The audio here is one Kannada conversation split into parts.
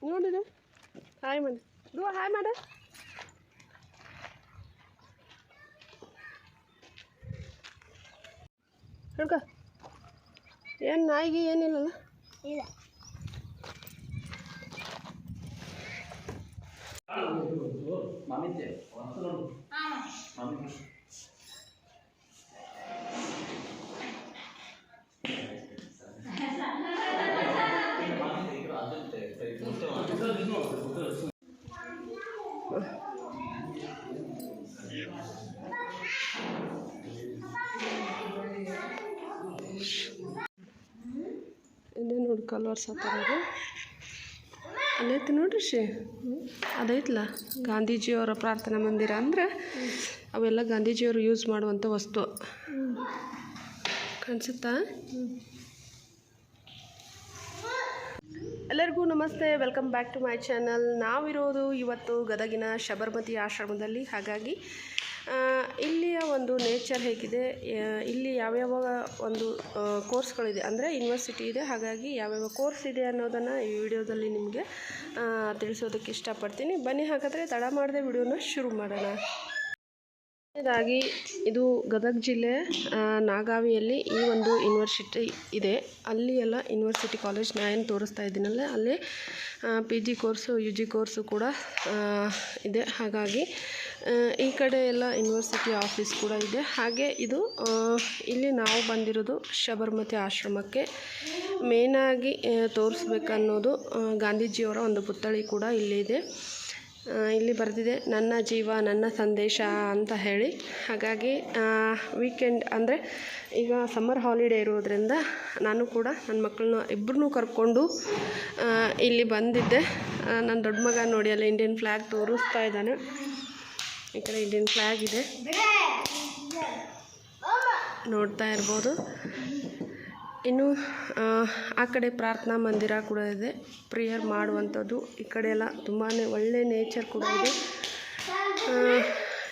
ನೋಡಿರಿ ಹಾಯ್ ಮಾಡಿ ದುವಾ ಹಾಯ್ ಮಾಡ ಹೇಳ್ಕ ಏನು ನಾಯಿಗೆ ಏನಿಲ್ಲಲ್ಲ ಇಲ್ಲ ಇಲ್ಲೇ ನೋಡಿ ಕಲ್ವರ್ಸ್ ಹಾಕೋದು ಅಲ್ಲೈತಿ ನೋಡ್ರಿ ಅದೈತಲ್ಲ ಗಾಂಧೀಜಿಯವರ ಪ್ರಾರ್ಥನಾ ಮಂದಿರ ಅಂದ್ರೆ ಅವೆಲ್ಲ ಗಾಂಧೀಜಿಯವರು ಯೂಸ್ ಮಾಡುವಂಥ ವಸ್ತು ಕಾಣಿಸುತ್ತಾ. ಎಲ್ಲರಿಗೂ ನಮಸ್ತೆ, welcome back to my channel. ನಾವಿರೋದು ಇವತ್ತು ಗದಗಿನ ಶಬರ್ಮತಿ ಆಶ್ರಮದಲ್ಲಿ. ಹಾಗಾಗಿ ಇಲ್ಲಿಯ ಒಂದು ನೇಚರ್ ಹೇಗಿದೆ, ಇಲ್ಲಿ ಯಾವ್ಯಾವ ಒಂದು ಕೋರ್ಸ್ಗಳಿದೆ ಅಂದರೆ ಯೂನಿವರ್ಸಿಟಿ ಇದೆ. ಹಾಗಾಗಿ ಯಾವ್ಯಾವ ಕೋರ್ಸ್ ಇದೆ ಅನ್ನೋದನ್ನು ಈ ವಿಡಿಯೋದಲ್ಲಿ ನಿಮಗೆ ತಿಳಿಸೋದಕ್ಕೆ ಇಷ್ಟಪಡ್ತೀನಿ. ಬನ್ನಿ ಹಾಗಾದರೆ ತಡ ಮಾಡದೆ ವಿಡಿಯೋನ ಶುರು ಮಾಡೋಣ. ಇದಾಗಿ ಇದು ಗದಗ ಜಿಲ್ಲೆ ನಾಗಾವಿಯಲ್ಲಿ ಈ ಒಂದು ಯೂನಿವರ್ಸಿಟಿ ಇದೆ. ಅಲ್ಲಿ ಎಲ್ಲ ಯೂನಿವರ್ಸಿಟಿ ಕಾಲೇಜ್ ನಾನು ಏನು ತೋರಿಸ್ತಾ ಇದ್ದೀನಲ್ಲ ಅಲ್ಲಿ PG ಕೋರ್ಸು UG ಕೋರ್ಸು ಕೂಡ ಇದೆ. ಹಾಗಾಗಿ ಈ ಕಡೆ ಎಲ್ಲ ಯೂನಿವರ್ಸಿಟಿ ಆಫೀಸ್ ಕೂಡ ಇದೆ. ಹಾಗೆ ಇದು ಇಲ್ಲಿ ನಾವು ಬಂದಿರೋದು ಶಬರ್ಮತಿ ಆಶ್ರಮಕ್ಕೆ. ಮೇನಾಗಿ ತೋರಿಸ್ಬೇಕನ್ನೋದು ಗಾಂಧೀಜಿಯವರ ಒಂದು ಪುತ್ಥಳಿ ಕೂಡ ಇಲ್ಲಿ ಇದೆ. ಇಲ್ಲಿ ಬರೆದಿದೆ ನನ್ನ ಜೀವ ನನ್ನ ಸಂದೇಶ ಅಂತ ಹೇಳಿ. ಹಾಗಾಗಿ ವೀಕೆಂಡ್ ಅಂದರೆ ಈಗ ಸಮ್ಮರ್ ಹಾಲಿಡೇ ಇರೋದ್ರಿಂದ ನಾನು ಕೂಡ ನನ್ನ ಮಕ್ಕಳನ್ನ ಇಬ್ಬರನ್ನೂ ಕರ್ಕೊಂಡು ಇಲ್ಲಿ ಬಂದಿದ್ದೆ. ನನ್ನ ದೊಡ್ಡ ಮಗ ನೋಡಿ ಅಲ್ಲಿ ಇಂಡಿಯನ್ ಫ್ಲ್ಯಾಗ್ ತೋರಿಸ್ತಾ ಇದ್ದಾನೆ. ಈ ಕಡೆ ಇಂಡಿಯನ್ ಫ್ಲ್ಯಾಗ್ ಇದೆ, ನೋಡ್ತಾ ಇರ್ಬೋದು. ಇನ್ನು ಆ ಕಡೆ ಪ್ರಾರ್ಥನಾ ಮಂದಿರ ಕೂಡ ಇದೆ, ಪ್ರೇಯರ್ ಮಾಡುವಂಥದ್ದು. ಈ ಕಡೆ ಎಲ್ಲ ತುಂಬಾ ಒಳ್ಳೆ ನೇಚರ್ ಕೂಡ ಇದೆ.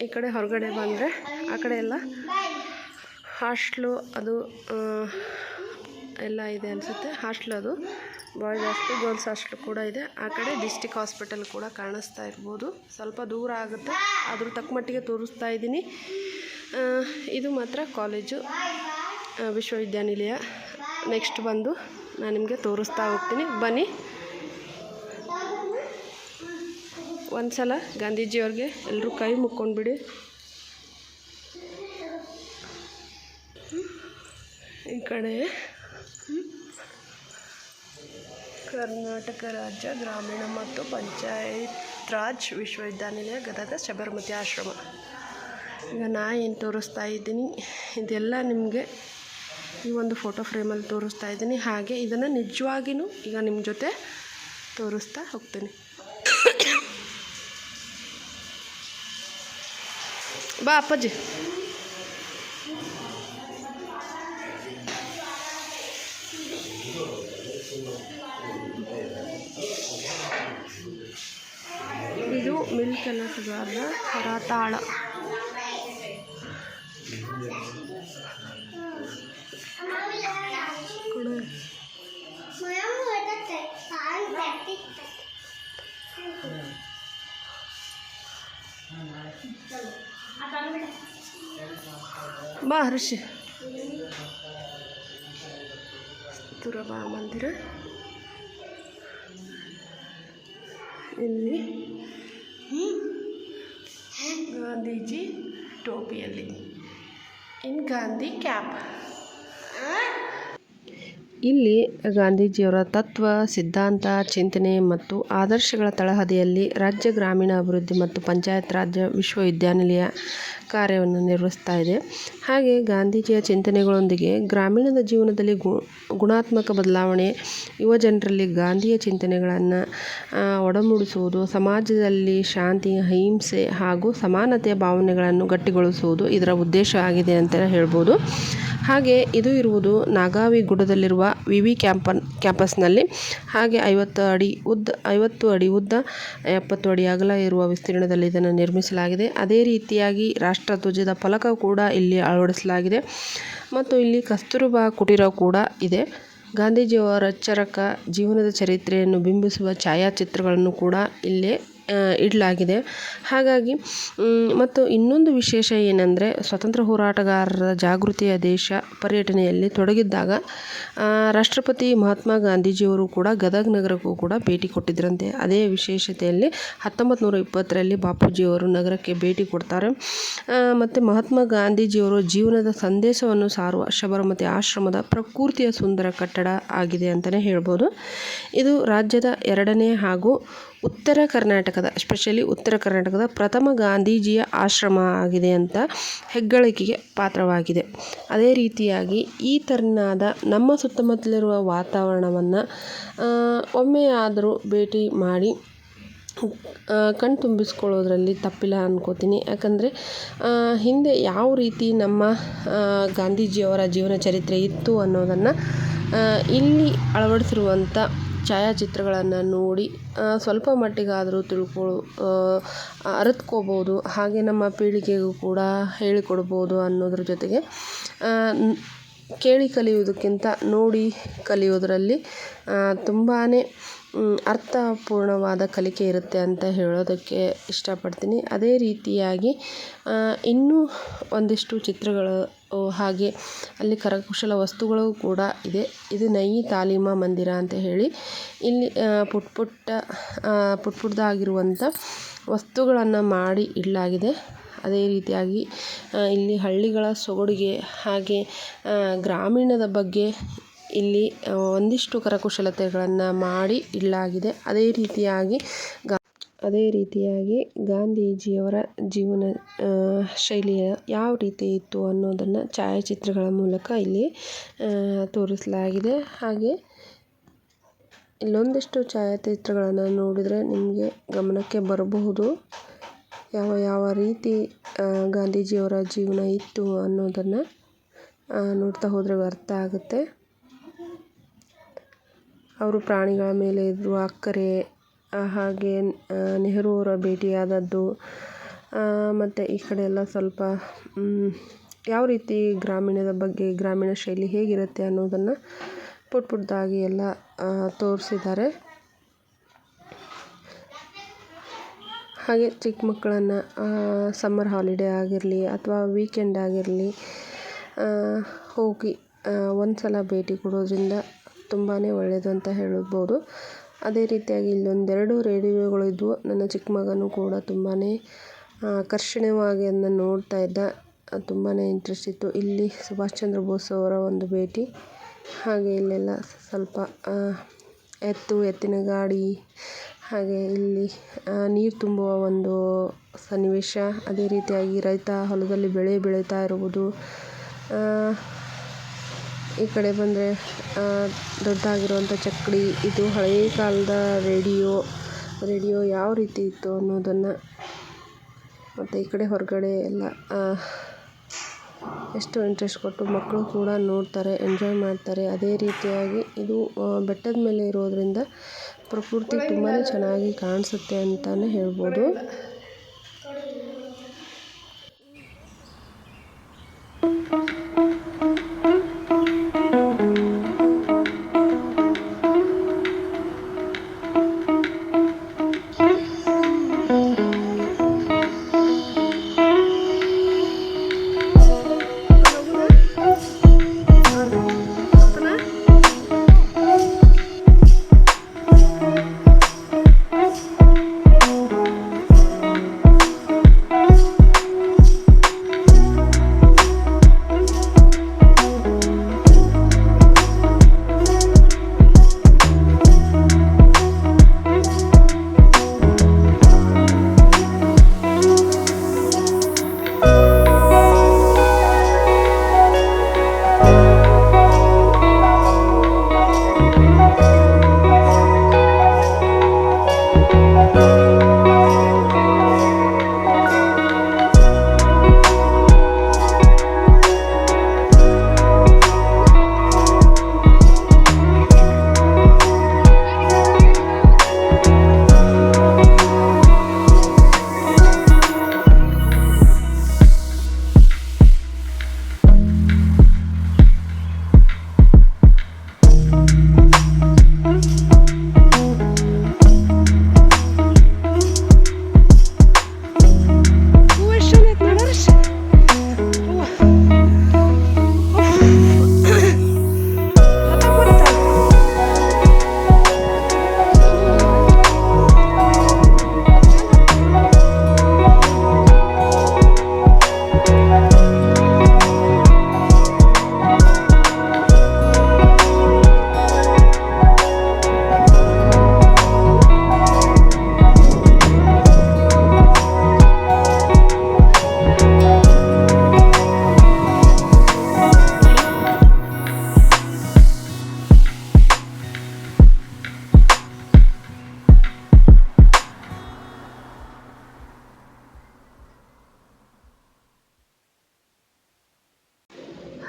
ಈ ಕಡೆ ಹೊರಗಡೆ ಬಂದರೆ ಆ ಕಡೆ ಎಲ್ಲ ಹಾಸ್ಟ್ಲು ಅದು ಎಲ್ಲ ಇದೆ ಅನಿಸುತ್ತೆ. ಹಾಸ್ಟ್ಲು ಅದು ಬಾಯ್ಸ್ ಹಾಸ್ಟ್ಲು ಗರ್ಲ್ಸ್ ಹಾಸ್ಟ್ಲು ಕೂಡ ಇದೆ. ಆ ಕಡೆ ಡಿಸ್ಟಿಕ್ ಹಾಸ್ಪಿಟಲ್ ಕೂಡ ಕಾಣಿಸ್ತಾ ಇರ್ಬೋದು. ಸ್ವಲ್ಪ ದೂರ ಆಗುತ್ತೆ, ಅದ್ರ ತಕ್ಕ ಮಟ್ಟಿಗೆ ತೋರಿಸ್ತಾ ಇದ್ದೀನಿ. ಇದು ಮಾತ್ರ ಕಾಲೇಜು ವಿಶ್ವವಿದ್ಯಾನಿಲಯ. ನೆಕ್ಸ್ಟ್ ಬಂದು ನಾನು ನಿಮಗೆ ತೋರಿಸ್ತಾ ಹೋಗ್ತೀನಿ. ಬನ್ನಿ. ಒಂದು ಸಲ ಗಾಂಧೀಜಿಯವ್ರಿಗೆ ಎಲ್ಲರೂ ಕೈ ಮುಕ್ಕೊಂಡ್ಬಿಡಿ. ಈ ಕಡೆ ಕರ್ನಾಟಕ ರಾಜ್ಯ ಗ್ರಾಮೀಣ ಮತ್ತು ಪಂಚಾಯತ್ ರಾಜ್ ವಿಶ್ವವಿದ್ಯಾನಿಲಯ ಗದಗ ಶಬರ್ಮತಿ ಆಶ್ರಮ. ಈಗ ನಾ ಏನು ತೋರಿಸ್ತಾ ಇದ್ದೀನಿ ಇದೆಲ್ಲ ನಿಮಗೆ ಈ ಒಂದು ಫೋಟೋ ಫ್ರೇಮಲ್ಲಿ ತೋರಿಸ್ತಾ ಇದ್ದೀನಿ. ಹಾಗೆ ಇದನ್ನು ನಿಜವಾಗಿಯೂ ಈಗ ನಿಮ್ಮ ಜೊತೆ ತೋರಿಸ್ತಾ ಹೋಗ್ತೀನಿ. ಬಾ ಅಪ್ಪಾಜಿ. ಇದು ಮಿಲ್ ಕೆಲಸಗಾರರ ಹೊರತಾಳ. ಬಾ ಹರ್ಷಿ. ತುರಬಾ ಮಂದಿರ. ಇಲ್ಲಿ ಗಾಂಧೀಜಿ ಟೋಪಿಯಲ್ಲಿ ಇನ್ ಗಾಂಧಿ ಕ್ಯಾಪ್. ಇಲ್ಲಿ ಗಾಂಧೀಜಿಯವರ ತತ್ವ ಸಿದ್ಧಾಂತ ಚಿಂತನೆ ಮತ್ತು ಆದರ್ಶಗಳ ತಳಹದಿಯಲ್ಲಿ ರಾಜ್ಯ ಗ್ರಾಮೀಣ ಅಭಿವೃದ್ಧಿ ಮತ್ತು ಪಂಚಾಯತ್ ರಾಜ್ಯ ವಿಶ್ವವಿದ್ಯಾನಿಲಯ ಕಾರ್ಯವನ್ನು ನಿರ್ವಹಿಸ್ತಾ ಇದೆ. ಹಾಗೆ ಗಾಂಧೀಜಿಯ ಚಿಂತನೆಗಳೊಂದಿಗೆ ಗ್ರಾಮೀಣದ ಜೀವನದಲ್ಲಿ ಗುಣಾತ್ಮಕ ಬದಲಾವಣೆ, ಯುವ ಜನರಲ್ಲಿ ಗಾಂಧಿಯ ಚಿಂತನೆಗಳನ್ನು ಒಡಮೂಡಿಸುವುದು, ಸಮಾಜದಲ್ಲಿ ಶಾಂತಿ, ಅಹಿಂಸೆ ಹಾಗೂ ಸಮಾನತೆಯ ಭಾವನೆಗಳನ್ನು ಗಟ್ಟಿಗೊಳಿಸುವುದು ಇದರ ಉದ್ದೇಶ ಆಗಿದೆ ಅಂತ ಹೇಳ್ಬೋದು. ಹಾಗೆ ಇದು ಇರುವುದು ನಾಗಾವಿ ಗುಡ್ಡದಲ್ಲಿರುವ ವಿವಿ ಕ್ಯಾಂಪಸ್ನಲ್ಲಿ. ಹಾಗೆ 50 ಅಡಿ ಉದ್ದ 70 ಅಡಿ ಅಗಲ ಇರುವ ವಿಸ್ತೀರ್ಣದಲ್ಲಿ ಇದನ್ನು ನಿರ್ಮಿಸಲಾಗಿದೆ. ಅದೇ ರೀತಿಯಾಗಿ ರಾಷ್ಟ್ರಧ್ವಜದ ಫಲಕ ಕೂಡ ಇಲ್ಲಿ ಅಳವಡಿಸಲಾಗಿದೆ. ಮತ್ತು ಇಲ್ಲಿ ಕಸ್ತೂರಬಾ ಕುಟೀರ ಕೂಡ ಇದೆ. ಗಾಂಧೀಜಿಯವರ ರಚರಕ ಜೀವನದ ಚರಿತ್ರೆಯನ್ನು ಬಿಂಬಿಸುವ ಛಾಯಾಚಿತ್ರಗಳನ್ನು ಕೂಡ ಇಲ್ಲೇ ಇಡಲಾಗಿದೆ. ಹಾಗಾಗಿ ಮತ್ತು ಇನ್ನೊಂದು ವಿಶೇಷ ಏನಂದರೆ, ಸ್ವತಂತ್ರ ಹೋರಾಟಗಾರರ ಜಾಗೃತಿಯ ದೇಶ ಪರ್ಯಟನೆಯಲ್ಲಿ ತೊಡಗಿದ್ದಾಗ ರಾಷ್ಟ್ರಪತಿ ಮಹಾತ್ಮ ಗಾಂಧೀಜಿಯವರು ಕೂಡ ಗದಗ ನಗರಕ್ಕೂ ಕೂಡ ಭೇಟಿ ಕೊಟ್ಟಿದ್ದರಂತೆ. ಅದೇ ವಿಶೇಷತೆಯಲ್ಲಿ 1920ರಲ್ಲಿ ಬಾಪೂಜಿಯವರು ನಗರಕ್ಕೆ ಭೇಟಿ ಕೊಡ್ತಾರೆ. ಮತ್ತು ಮಹಾತ್ಮ ಗಾಂಧೀಜಿಯವರು ಜೀವನದ ಸಂದೇಶವನ್ನು ಸಾರುವ ಶಬರಮತಿ ಆಶ್ರಮದ ಪ್ರಕೃತಿಯ ಸುಂದರ ಕಟ್ಟಡ ಆಗಿದೆ ಅಂತಲೇ ಹೇಳ್ಬೋದು. ಇದು ರಾಜ್ಯದ ಎರಡನೇ ಹಾಗೂ ಉತ್ತರ ಕರ್ನಾಟಕದ ಪ್ರಥಮ ಗಾಂಧೀಜಿಯ ಆಶ್ರಮ ಆಗಿದೆ ಅಂತ ಹೆಗ್ಗಳಿಕೆಗೆ ಪಾತ್ರವಾಗಿದೆ. ಅದೇ ರೀತಿಯಾಗಿ ಈ ತೆರನಾದ ನಮ್ಮ ಸುತ್ತಮುತ್ತಲಿರುವ ವಾತಾವರಣವನ್ನು ಒಮ್ಮೆಯಾದರೂ ಭೇಟಿ ಮಾಡಿ ಕಣ್ತುಂಬಿಸ್ಕೊಳ್ಳೋದ್ರಲ್ಲಿ ತಪ್ಪಿಲ್ಲ ಅನ್ಕೋತೀನಿ. ಯಾಕಂದರೆ ಹಿಂದೆ ಯಾವ ರೀತಿ ನಮ್ಮ ಗಾಂಧೀಜಿಯವರ ಜೀವನ ಚರಿತ್ರೆ ಇತ್ತು ಅನ್ನೋದನ್ನು ಇಲ್ಲಿ ಅಳವಡಿಸಿರುವಂಥ ಛಾಯಾಚಿತ್ರಗಳನ್ನು ನೋಡಿ ಸ್ವಲ್ಪ ಮಟ್ಟಿಗಾದರೂ ಅರಿತ್ಕೋಬೋದು. ಹಾಗೆ ನಮ್ಮ ಪೀಳಿಗೆಗೂ ಕೂಡ ಹೇಳಿಕೊಡ್ಬೋದು ಅನ್ನೋದ್ರ ಜೊತೆಗೆ ಕೇಳಿ ಕಲಿಯೋದಕ್ಕಿಂತ ನೋಡಿ ಕಲಿಯೋದರಲ್ಲಿ ತುಂಬಾ ಅರ್ಥಪೂರ್ಣವಾದ ಕಲಿಕೆ ಇರುತ್ತೆ ಅಂತ ಹೇಳೋದಕ್ಕೆ ಇಷ್ಟಪಡ್ತೀನಿ. ಅದೇ ರೀತಿಯಾಗಿ ಇನ್ನೂ ಒಂದಿಷ್ಟು ಚಿತ್ರಗಳು ಹಾಗೆ ಅಲ್ಲಿ ಕರಕುಶಲ ವಸ್ತುಗಳು ಕೂಡ ಇದೆ. ಇದು ನಯಿ ತಾಲೀಮಾ ಮಂದಿರ ಅಂತ ಹೇಳಿ ಇಲ್ಲಿ ಪುಟ್ಟದಾಗಿರುವಂಥ ವಸ್ತುಗಳನ್ನು ಮಾಡಿ ಇಡಲಾಗಿದೆ. ಅದೇ ರೀತಿಯಾಗಿ ಇಲ್ಲಿ ಹಳ್ಳಿಗಳ ಸೊಗಡಿಗೆ ಹಾಗೆ ಗ್ರಾಮೀಣದ ಬಗ್ಗೆ ಇಲ್ಲಿ ಒಂದಿಷ್ಟು ಕರಕುಶಲತೆಗಳನ್ನು ಮಾಡಿ ಇಡಲಾಗಿದೆ. ಅದೇ ರೀತಿಯಾಗಿ ಗಾಂಧೀಜಿಯವರ ಜೀವನ ಶೈಲಿಯ ಯಾವ ರೀತಿ ಇತ್ತು ಅನ್ನೋದನ್ನು ಛಾಯಾಚಿತ್ರಗಳ ಮೂಲಕ ಇಲ್ಲಿ ತೋರಿಸಲಾಗಿದೆ. ಹಾಗೆ ಇಲ್ಲೊಂದಿಷ್ಟು ಛಾಯಾಚಿತ್ರಗಳನ್ನು ನೋಡಿದರೆ ನಿಮಗೆ ಗಮನಕ್ಕೆ ಬರಬಹುದು ಯಾವ ರೀತಿ ಗಾಂಧೀಜಿಯವರ ಜೀವನ ಇತ್ತು ಅನ್ನೋದನ್ನು ನೋಡ್ತಾ ಹೋದರೆ ಅರ್ಥ ಆಗುತ್ತೆ. ಅವರು ಪ್ರಾಣಿಗಳ ಮೇಲೆ ಇರುವ ಅಕ್ಕರೆ, ಹಾಗೆ ನೆಹರು ಅವರ ಭೇಟಿಯಾದದ್ದು, ಮತ್ತು ಈ ಕಡೆ ಎಲ್ಲ ಸ್ವಲ್ಪ ಯಾವ ರೀತಿ ಗ್ರಾಮೀಣದ ಬಗ್ಗೆ, ಗ್ರಾಮೀಣ ಶೈಲಿ ಹೇಗಿರುತ್ತೆ ಅನ್ನೋದನ್ನು ಪುಟ್ಟದಾಗಿ ಎಲ್ಲ ತೋರಿಸಿದ್ದಾರೆ. ಹಾಗೆ ಚಿಕ್ಕ ಮಕ್ಕಳನ್ನು ಸಮ್ಮರ್ ಹಾಲಿಡೇ ಆಗಿರಲಿ ಅಥವಾ ವೀಕೆಂಡ್ ಆಗಿರಲಿ ಹೋಗಿ ಒಂದು ಸಲ ಭೇಟಿ ಕೊಡೋದ್ರಿಂದ ತುಂಬಾ ಒಳ್ಳೆಯದು ಅಂತ ಹೇಳ್ಬೋದು. ಅದೇ ರೀತಿಯಾಗಿ ಇಲ್ಲೊಂದೆರಡು ರೇಡಿಯೋಗಳು ಇದ್ವು. ನನ್ನ ಚಿಕ್ಕ ಮಗನೂ ಕೂಡ ತುಂಬಾ ಆಕರ್ಷಣೀಯವಾಗಿ ಅದನ್ನ ನೋಡ್ತಾ ಇದ್ದ. ತುಂಬಾ ಇಂಟ್ರೆಸ್ಟ್ ಇತ್ತು. ಇಲ್ಲಿ ಸುಭಾಷ್ ಚಂದ್ರ ಬೋಸ್ ಅವರ ಒಂದು ಭೇಟಿ, ಹಾಗೆ ಇಲ್ಲೆಲ್ಲ ಸ್ವಲ್ಪ ಎತ್ತಿನ ಗಾಡಿ, ಹಾಗೆ ಇಲ್ಲಿ ನೀರು ತುಂಬುವ ಒಂದು ಸನ್ನಿವೇಶ, ಅದೇ ರೀತಿಯಾಗಿ ರೈತ ಹೊಲದಲ್ಲಿ ಬೆಳೆ ಬೆಳೀತಾ ಇರುವುದು. ಈ ಕಡೆ ಬಂದರೆ ದೊಡ್ಡದಾಗಿರುವಂಥ ಚಕ್ಕಡಿ, ಇದು ಹಳೆಯ ಕಾಲದ ರೇಡಿಯೋ ಯಾವ ರೀತಿ ಇತ್ತು ಅನ್ನೋದನ್ನು, ಮತ್ತು ಈ ಕಡೆ ಹೊರಗಡೆ ಎಲ್ಲ ಎಷ್ಟು ಇಂಟ್ರೆಸ್ಟ್ ಕೊಟ್ಟು ಮಕ್ಕಳು ಕೂಡ ನೋಡ್ತಾರೆ, ಎಂಜಾಯ್ ಮಾಡ್ತಾರೆ. ಅದೇ ರೀತಿಯಾಗಿ ಇದು ಬೆಟ್ಟದ ಮೇಲೆ ಇರೋದರಿಂದ ಪ್ರಕೃತಿ ತುಂಬಾ ಚೆನ್ನಾಗಿ ಕಾಣಿಸುತ್ತೆ ಅಂತಲೇ ಹೇಳ್ಬೋದು.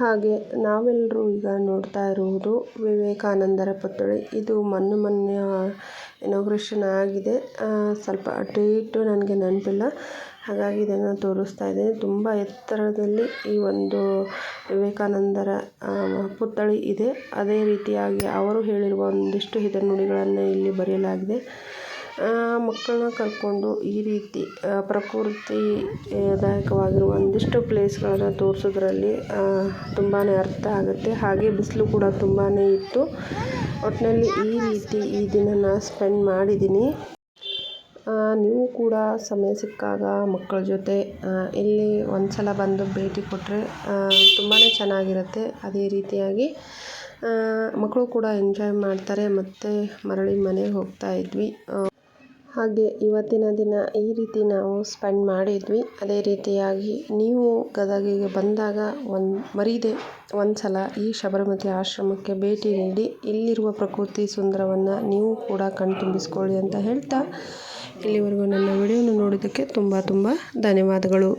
ಹಾಗೆ ನಾವೆಲ್ಲರೂ ಈಗ ನೋಡ್ತಾ ಇರುವುದು ವಿವೇಕಾನಂದರ ಪುತ್ಥಳಿ. ಇದು ಮೊನ್ನೆ ಇನಾಗ್ರೇಷನ್ ಆಗಿದೆ. ಸ್ವಲ್ಪ ಡೇಟು ನನಗೆ ನೆನಪಿಲ್ಲ, ಹಾಗಾಗಿ ಇದನ್ನು ತೋರಿಸ್ತಾ ಇದ್ದೇನೆ. ತುಂಬ ಎತ್ತರದಲ್ಲಿ ಈ ಒಂದು ವಿವೇಕಾನಂದರ ಪುತ್ಥಳಿ ಇದೆ. ಅದೇ ರೀತಿಯಾಗಿ ಅವರು ಹೇಳಿರುವ ಒಂದಿಷ್ಟು ಹಿತನುಡಿಗಳನ್ನು ಇಲ್ಲಿ ಬರೆಯಲಾಗಿದೆ. ಮಕ್ಕಳನ್ನ ಕರ್ಕೊಂಡು ಈ ರೀತಿ ಪ್ರಕೃತಿದಾಯಕವಾಗಿರುವ ಒಂದಿಷ್ಟು ಪ್ಲೇಸ್ಗಳನ್ನು ತೋರಿಸೋದ್ರಲ್ಲಿ ತುಂಬಾ ಅರ್ಥ ಆಗುತ್ತೆ. ಹಾಗೆ ಬಿಸಿಲು ಕೂಡ ತುಂಬಾ ಇತ್ತು. ಒಟ್ಟಿನಲ್ಲಿ ಈ ರೀತಿ ಈ ದಿನನ ಸ್ಪೆಂಡ್ ಮಾಡಿದ್ದೀನಿ. ನೀವು ಕೂಡ ಸಮಯ ಸಿಕ್ಕಾಗ ಮಕ್ಕಳ ಜೊತೆ ಇಲ್ಲಿ ಒಂದು ಸಲ ಬಂದು ಭೇಟಿ ಕೊಟ್ಟರೆ ತುಂಬಾ ಚೆನ್ನಾಗಿರುತ್ತೆ. ಅದೇ ರೀತಿಯಾಗಿ ಮಕ್ಕಳು ಕೂಡ ಎಂಜಾಯ್ ಮಾಡ್ತಾರೆ. ಮತ್ತು ಮರಳಿ ಮನೆಗೆ ಹೋಗ್ತಾ ಇದ್ವಿ. ಹಾಗೆ ಇವತ್ತಿನ ದಿನ ಈ ರೀತಿ ನಾವು ಸ್ಪೆಂಡ್ ಮಾಡಿದ್ವಿ. ಅದೇ ರೀತಿಯಾಗಿ ನೀವು ಗದಗಿಗೆ ಬಂದಾಗ ಮರೀದೆ ಒಂದು ಸಲ ಈ ಶಬರಮತಿ ಆಶ್ರಮಕ್ಕೆ ಭೇಟಿ ನೀಡಿ ಇಲ್ಲಿರುವ ಪ್ರಕೃತಿ ಸುಂದರವನ್ನು ನೀವು ಕೂಡ ಕಣ್ತುಂಬಿಸ್ಕೊಳ್ಳಿ ಅಂತ ಹೇಳ್ತಾ, ಇಲ್ಲಿವರೆಗೂ ನನ್ನ ವಿಡಿಯೋನ ನೋಡೋದಕ್ಕೆ ತುಂಬ ಧನ್ಯವಾದಗಳು.